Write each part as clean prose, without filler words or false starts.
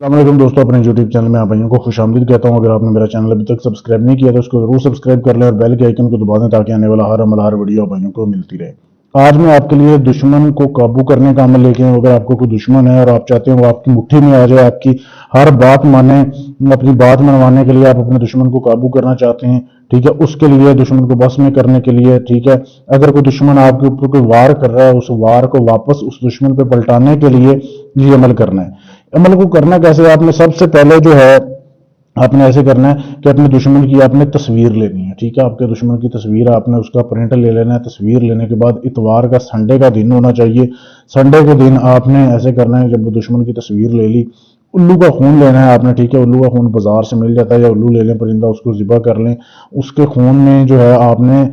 अस्सलाम दोस्तों, अपने यूट्यूब चैनल में आप भाइयों को खुशामदीद कहता हूं। अगर आपने मेरा चैनल अभी तक सब्सक्राइब नहीं किया तो उसको जरूर सब्सक्राइब कर लें और बेल के आइकन को दबा दें ताकि आने वाला हर अमल हर वीडियो भाइयों को मिलती रहे। आज मैं आपके लिए दुश्मन को काबू करने का अमल लेके आऊं। अगर आपको कोई दुश्मन है और आप चाहते हैं वो आपकी मुट्ठी में आ जाए, आपकी हर बात माने, अपनी बात मनवाने के लिए आप अपने दुश्मन को काबू करना चाहते हैं, ठीक है, उसके लिए दुश्मन को बस में करने के लिए, ठीक है, अगर कोई दुश्मन आपके ऊपर कोई वार कर रहा है, उस वार को वापस उस दुश्मन पे पलटाने के लिए ये अमल करना है। अमल को करना कैसे? आपने सबसे पहले जो है आपने ऐसे करना है कि अपने दुश्मन की आपने तस्वीर लेनी है, ठीक है, आपके दुश्मन की तस्वीर आपने उसका प्रिंट ले लेना है। तस्वीर लेने के बाद इतवार का संडे का दिन होना चाहिए। संडे के दिन आपने ऐसे करना है, जब दुश्मन की तस्वीर ले ली, उल्लू का खून लेना है आपने, ठीक है, उल्लू का खून बाजार से मिल जाता है, या उल्लू ले लें परिंदा, उसको ज़िबा कर लें। उसके खून में जो है आपने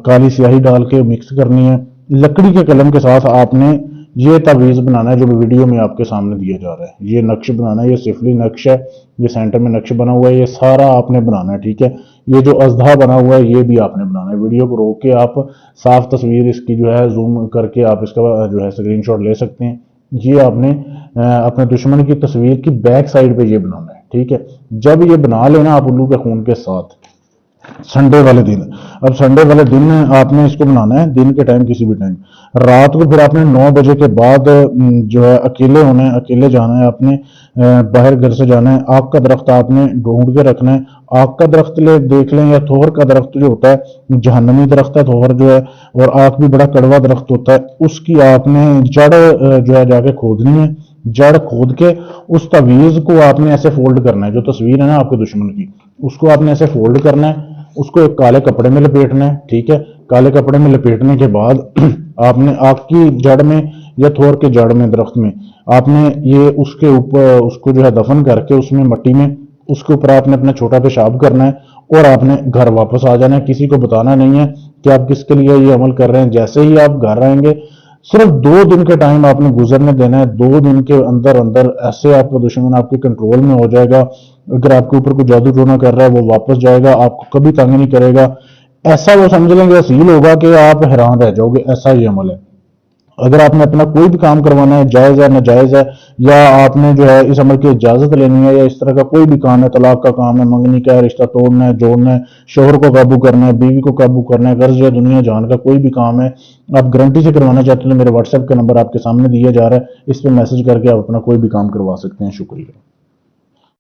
काली स्याही डाल के मिक्स करनी है। लकड़ी के कलम के साथ आपने ये तावीज़ बनाना है जो वीडियो में आपके सामने दिया जा रहा है। ये नक्श बनाना है, ये सिफली नक्श है, ये सेंटर में नक्श बना हुआ है, ये सारा आपने बनाना है, ठीक है। ये जो अजधा बना हुआ है ये भी आपने बनाना है। वीडियो को रोक के आप साफ तस्वीर इसकी जो है जूम करके आप इसका जो है स्क्रीनशॉट ले सकते हैं। ये आपने अपने दुश्मन की तस्वीर की बैक साइड पे ये बनाना है, ठीक है। जब ये बना लेना आप उल्लू के खून के साथ संडे वाले दिन, अब संडे वाले दिन आपने इसको बनाना है दिन के टाइम, किसी भी टाइम। रात को फिर आपने 9 बजे के बाद जो है अकेले होना है, अकेले जाना है आपने, बाहर घर से जाना है। आग का दरख्त आपने ढूंढ के रखना है। आग का दरख्त ले देख लें, या थोर का दरख्त जो होता है, जहन्नमी दरख्त है थोर जो है, और आग भी बड़ा कड़वा दरख्त होता है, उसकी आपने जड़ जो है जाके खोदनी है। जड़ खोद के उस तवीज़ को आपने ऐसे फोल्ड करना है, जो तस्वीर है ना आपके दुश्मन की, उसको आपने ऐसे फोल्ड करना है, उसको एक काले कपड़े में लपेटना है, ठीक है। काले कपड़े में लपेटने के बाद आपने आग की जड़ में या थोर के जड़ में, दरख्त में, आपने ये उसके ऊपर उसको जो है दफन करके उसमें मट्टी में उसके ऊपर आपने अपना छोटा पेशाब करना है और आपने घर वापस आ जाना है। किसी को बताना नहीं है कि आप किसके लिए ये अमल कर रहे हैं। जैसे ही आप घर आएंगे, सिर्फ 2 दिन के टाइम आपने गुजरने देना है। 2 दिन के अंदर अंदर ऐसे आपका दुश्मन आपके कंट्रोल में हो जाएगा। अगर आपके ऊपर कोई जादू टोना कर रहा है वो वापस जाएगा, आपको कभी तंग नहीं करेगा। ऐसा वो समझ लेंगे, असील होगा कि आप हैरान रह जाओगे। ऐसा ये अमल है। अगर आपने अपना कोई भी काम करवाना है, जायज़ है नाजायज़ है, या आपने जो है इस अमल की इजाज़त लेनी है, या इस तरह का कोई भी काम है, तलाक का काम है, मंगनी का है, रिश्ता तोड़ना है, जोड़ना है, शोहर को काबू करना है, बीवी को काबू करना है, कर्ज या दुनिया जान का कोई भी काम है, आप गारंटी से करवाना चाहते हैं तो मेरे व्हाट्सएप का नंबर आपके सामने दिया जा रहा है, इस पर मैसेज करके आप अपना कोई भी काम करवा सकते हैं। शुक्रिया।